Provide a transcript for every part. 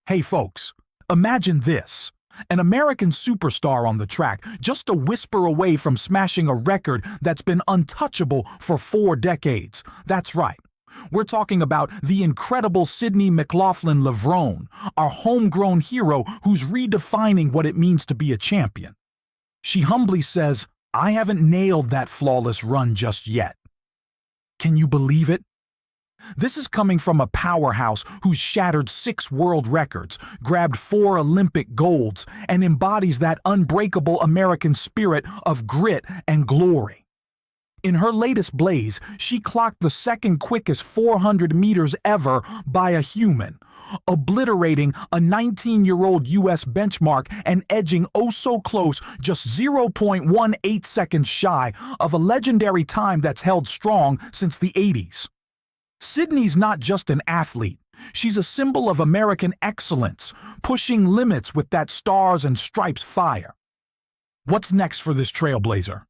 Hey folks, imagine this. An American superstar on the track, just a whisper away from smashing a record that's been untouchable for 4 decades. That's right. We're talking about the incredible Sydney McLaughlin Levrone, our homegrown hero who's redefining what it means to be a champion. She humbly says, "I haven't nailed that flawless run just yet." Can you believe it? This is coming from a powerhouse who's shattered 6 world records, grabbed 4 Olympic golds, and embodies that unbreakable American spirit of grit and glory. In her latest blaze, she clocked the second quickest 400 meters ever by a human, obliterating a 19-year-old U.S. benchmark and edging oh so close, just 0.18 seconds shy of a legendary time that's held strong since the 80s. Sydney's not just an athlete. She's a symbol of American excellence, pushing limits with that stars and stripes fire. What's next for this trailblazer?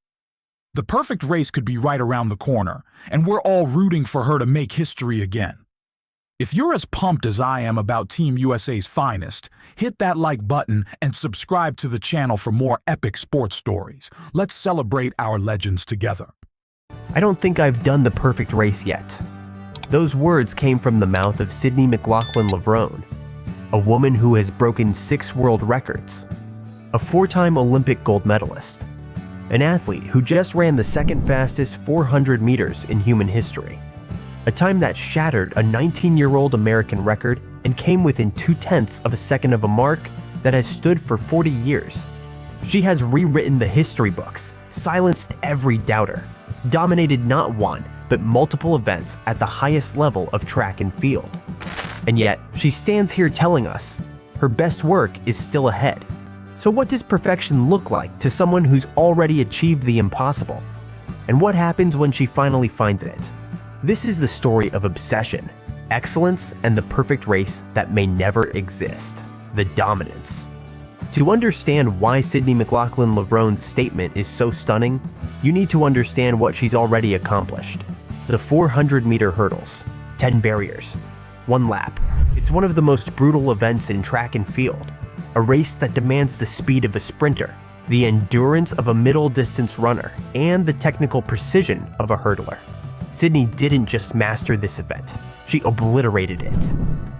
The perfect race could be right around the corner, and we're all rooting for her to make history again. If you're as pumped as I am about Team USA's finest, hit that like button and subscribe to the channel for more epic sports stories. Let's celebrate our legends together. I don't think I've done the perfect race yet. Those words came from the mouth of Sydney McLaughlin Levrone, a woman who has broken 6 world records, a 4-time Olympic gold medalist, an athlete who just ran the second fastest 400 meters in human history, a time that shattered a 19-year-old American record and came within 0.2 of a second of a mark that has stood for 40 years. She has rewritten the history books, silenced every doubter, dominated not one, but multiple events at the highest level of track and field. And yet, she stands here telling us her best work is still ahead. So what does perfection look like to someone who's already achieved the impossible? And what happens when she finally finds it? This is the story of obsession, excellence, and the perfect race that may never exist, the dominance. To understand why Sydney McLaughlin Levrone's statement is so stunning, you need to understand what she's already accomplished. The 400-meter hurdles, 10 barriers, 1 lap. It's one of the most brutal events in track and field, a race that demands the speed of a sprinter, the endurance of a middle-distance runner, and the technical precision of a hurdler. Sydney didn't just master this event, she obliterated it.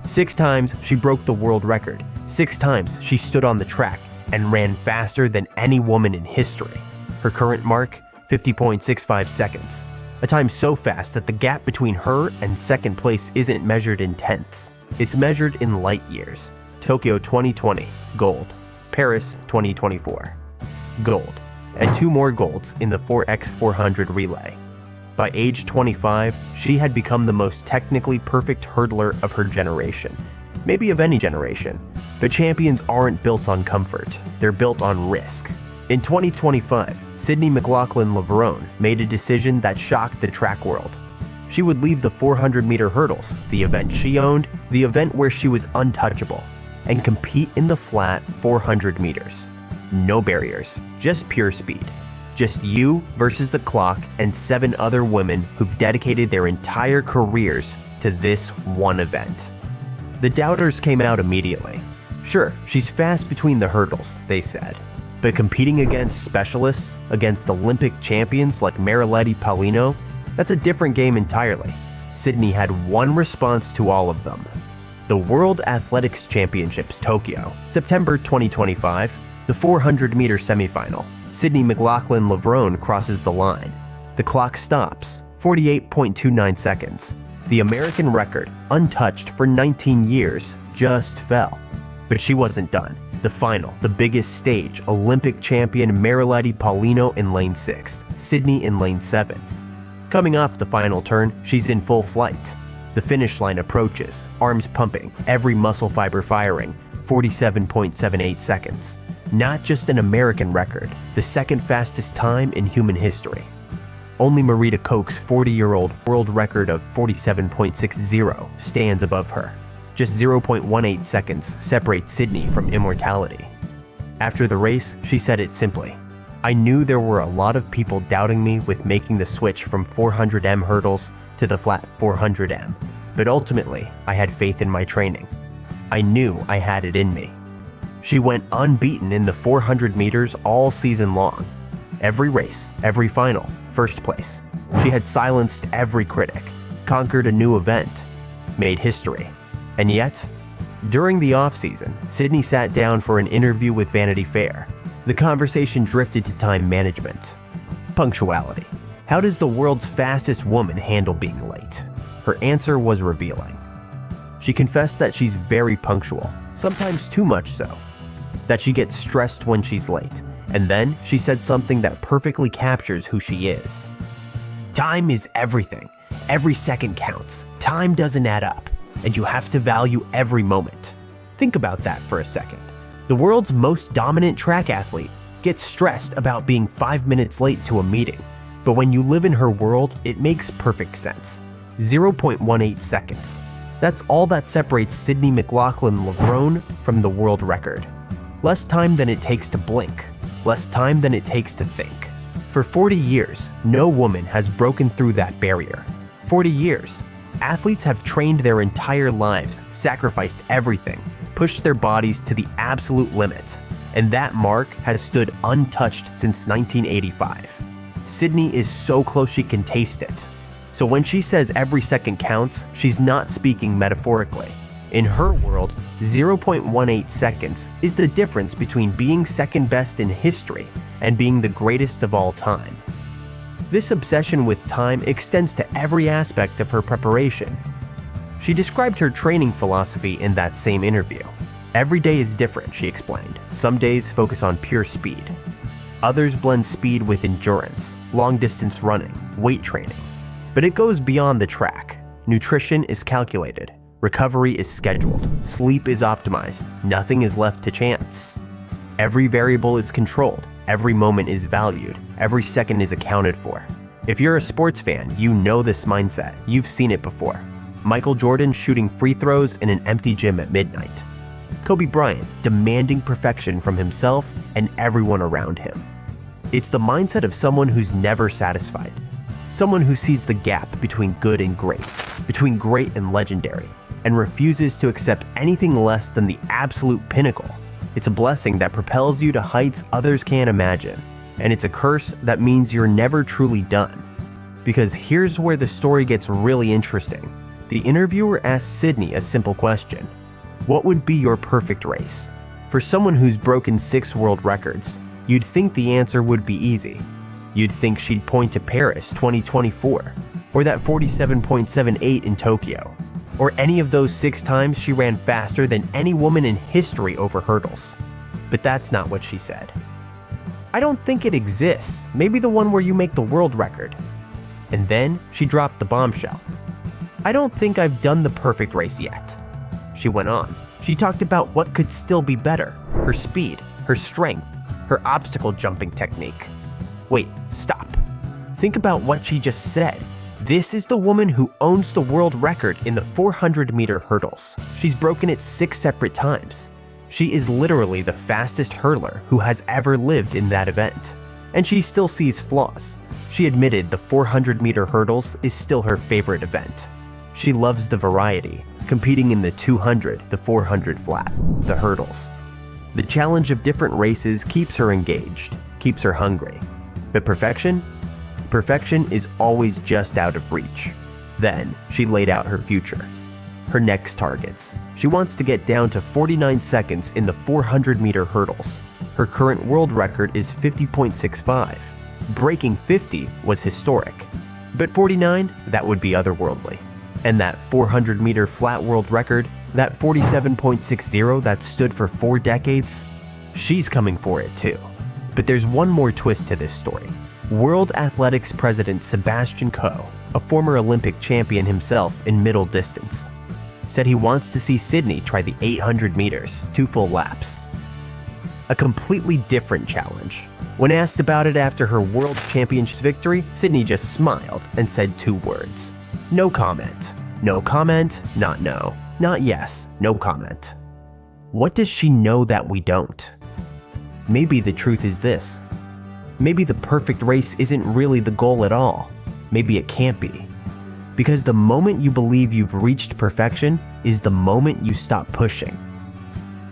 6 times she broke the world record, 6 times she stood on the track and ran faster than any woman in history. Her current mark, 50.65 seconds. A time so fast that the gap between her and second place isn't measured in tenths. It's measured in light years. Tokyo 2020, gold. Paris 2024, gold. And 2 more golds in the 4x400 relay. By age 25, she had become the most technically perfect hurdler of her generation. Maybe of any generation. But champions aren't built on comfort, they're built on risk. In 2025, Sydney McLaughlin Levrone made a decision that shocked the track world. She would leave the 400-meter hurdles, the event she owned, the event where she was untouchable, and compete in the flat 400 meters. No barriers, just pure speed. Just you versus the clock and 7 other women who've dedicated their entire careers to this one event. The doubters came out immediately. Sure, she's fast between the hurdles, they said. But competing against specialists, against Olympic champions like Mariletti Paulino, that's a different game entirely. Sydney had one response to all of them. The World Athletics Championships Tokyo, September 2025, the 400-meter semifinal. Sydney McLaughlin Levrone crosses the line. The clock stops, 48.29 seconds. The American record, untouched for 19 years, just fell. But she wasn't done. The final, the biggest stage, Olympic champion Mariletti Paulino in lane 6, Sydney in lane 7. Coming off the final turn, she's in full flight. The finish line approaches, arms pumping, every muscle fiber firing, 47.78 seconds. Not just an American record, the second fastest time in human history. Only Marita Koch's 40-year-old world record of 47.60 stands above her. Just 0.18 seconds separates Sydney from immortality. After the race, she said it simply, "I knew there were a lot of people doubting me with making the switch from 400m hurdles to the flat 400m, but ultimately, I had faith in my training. I knew I had it in me. She went unbeaten in the 400 meters all season long. Every race, every final, first place. She had silenced every critic, conquered a new event, made history. And yet, during the off-season, Sydney sat down for an interview with Vanity Fair. The conversation drifted to time management. Punctuality. How does the world's fastest woman handle being late? Her answer was revealing. She confessed that she's very punctual, sometimes too much so, that she gets stressed when she's late, and then she said something that perfectly captures who she is. Time is everything. Every second counts. Time doesn't add up, and you have to value every moment. Think about that for a second. The world's most dominant track athlete gets stressed about being 5 minutes late to a meeting, but when you live in her world, it makes perfect sense. 0.18 seconds. That's all that separates Sydney McLaughlin from the world record. Less time than it takes to blink, less time than it takes to think. For 40 years, no woman has broken through that barrier. 40 years. Athletes have trained their entire lives, sacrificed everything, pushed their bodies to the absolute limit, and that mark has stood untouched since 1985. Sydney is so close she can taste it. So when she says every second counts, she's not speaking metaphorically. In her world, 0.18 seconds is the difference between being second best in history and being the greatest of all time. This obsession with time extends to every aspect of her preparation. She described her training philosophy in that same interview. Every day is different, she explained. Some days focus on pure speed. Others blend speed with endurance, long-distance running, weight training. But it goes beyond the track. Nutrition is calculated. Recovery is scheduled. Sleep is optimized. Nothing is left to chance. Every variable is controlled. Every moment is valued. Every second is accounted for. If you're a sports fan, you know this mindset. You've seen it before. Michael Jordan shooting free throws in an empty gym at midnight. Kobe Bryant demanding perfection from himself and everyone around him. It's the mindset of someone who's never satisfied. Someone who sees the gap between good and great, between great and legendary, and refuses to accept anything less than the absolute pinnacle. It's a blessing that propels you to heights others can't imagine, and it's a curse that means you're never truly done. Because here's where the story gets really interesting. The interviewer asked Sydney a simple question. What would be your perfect race? For someone who's broken 6 world records, you'd think the answer would be easy. You'd think she'd point to Paris 2024, or that 47.78 in Tokyo, or any of those 6 times she ran faster than any woman in history over hurdles. But that's not what she said. I don't think it exists, maybe the one where you make the world record. And then she dropped the bombshell. I don't think I've done the perfect race yet. She went on. She talked about what could still be better, her speed, her strength, her obstacle jumping technique. Wait, stop. Think about what she just said. This is the woman who owns the world record in the 400-meter hurdles. She's broken it 6 separate times. She is literally the fastest hurdler who has ever lived in that event. And she still sees flaws. She admitted the 400-meter hurdles is still her favorite event. She loves the variety, competing in the 200, the 400 flat, the hurdles. The challenge of different races keeps her engaged, keeps her hungry. But perfection? Perfection is always just out of reach. Then, she laid out her future. Her next targets. She wants to get down to 49 seconds in the 400-meter hurdles. Her current world record is 50.65. Breaking 50 was historic. But 49, that would be otherworldly. And that 400-meter flat world record, that 47.60 that stood for 4 decades, she's coming for it too. But there's one more twist to this story. World Athletics President Sebastian Coe, a former Olympic champion himself in middle distance, said he wants to see Sydney try the 800 meters, 2 full laps. A completely different challenge. When asked about it after her World Championships victory, Sydney just smiled and said 2 words. No comment. No comment, not no. Not yes, no comment. What does she know that we don't? Maybe the truth is this. Maybe the perfect race isn't really the goal at all. Maybe it can't be. Because the moment you believe you've reached perfection is the moment you stop pushing.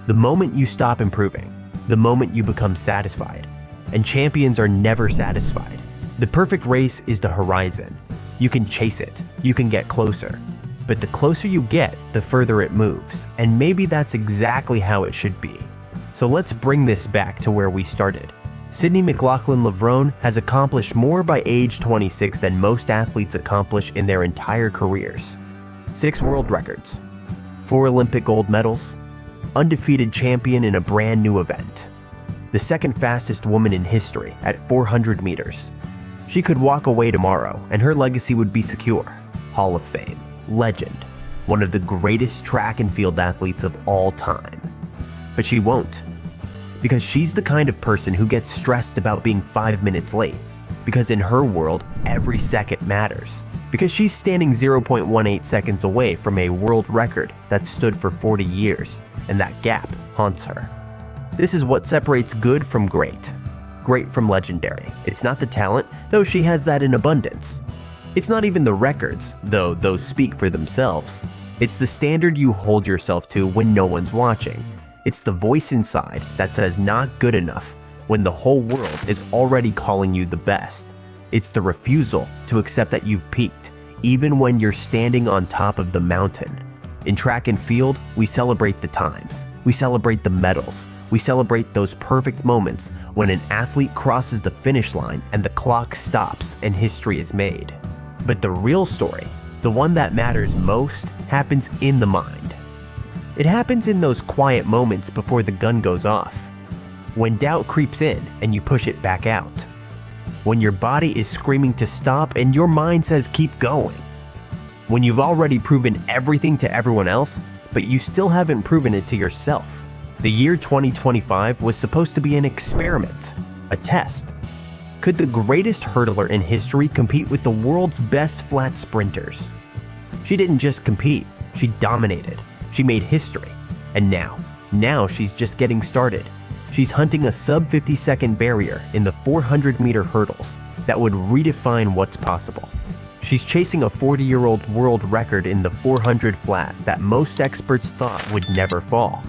The moment you stop improving. The moment you become satisfied. And champions are never satisfied. The perfect race is the horizon. You can chase it. You can get closer. But the closer you get, the further it moves. And maybe that's exactly how it should be. So let's bring this back to where we started. Sydney McLaughlin-Levrone has accomplished more by age 26 than most athletes accomplish in their entire careers. 6 world records, 4 Olympic gold medals, undefeated champion in a brand new event, the second fastest woman in history at 400 meters. She could walk away tomorrow and her legacy would be secure. Hall of Fame, legend, one of the greatest track and field athletes of all time. But she won't. Because she's the kind of person who gets stressed about being 5 minutes late. Because in her world, every second matters. Because she's standing 0.18 seconds away from a world record that stood for 40 years, and that gap haunts her. This is what separates good from great. Great from legendary. It's not the talent, though she has that in abundance. It's not even the records, though those speak for themselves. It's the standard you hold yourself to when no one's watching. It's the voice inside that says not good enough when the whole world is already calling you the best. It's the refusal to accept that you've peaked, even when you're standing on top of the mountain. In track and field, we celebrate the times. We celebrate the medals. We celebrate those perfect moments when an athlete crosses the finish line and the clock stops and history is made. But the real story, the one that matters most, happens in the mind. It happens in those quiet moments before the gun goes off. When doubt creeps in and you push it back out. When your body is screaming to stop and your mind says keep going. When you've already proven everything to everyone else, but you still haven't proven it to yourself. The year 2025 was supposed to be an experiment, a test. Could the greatest hurdler in history compete with the world's best flat sprinters? She didn't just compete, she dominated. She made history. And now she's just getting started. She's hunting a sub-50 second barrier in the 400-meter hurdles that would redefine what's possible. She's chasing a 40-year-old world record in the 400 flat that most experts thought would never fall.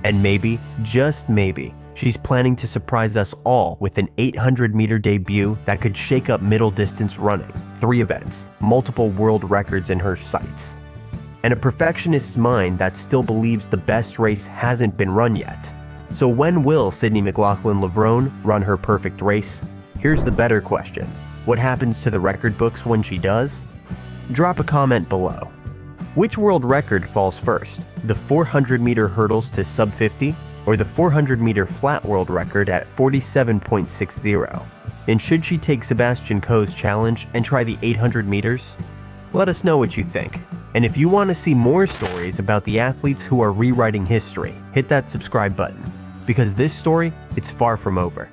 And maybe, just maybe, she's planning to surprise us all with an 800-meter debut that could shake up middle distance running, 3 events, multiple world records in her sights. And a perfectionist's mind that still believes the best race hasn't been run yet. So when will Sydney McLaughlin-Levrone run her perfect race? Here's the better question. What happens to the record books when she does? Drop a comment below. Which world record falls first? The 400-meter hurdles to sub-50 or the 400-meter flat world record at 47.60? And should she take Sebastian Coe's challenge and try the 800 meters? Let us know what you think. And if you want to see more stories about the athletes who are rewriting history, hit that subscribe button. Because this story, it's far from over.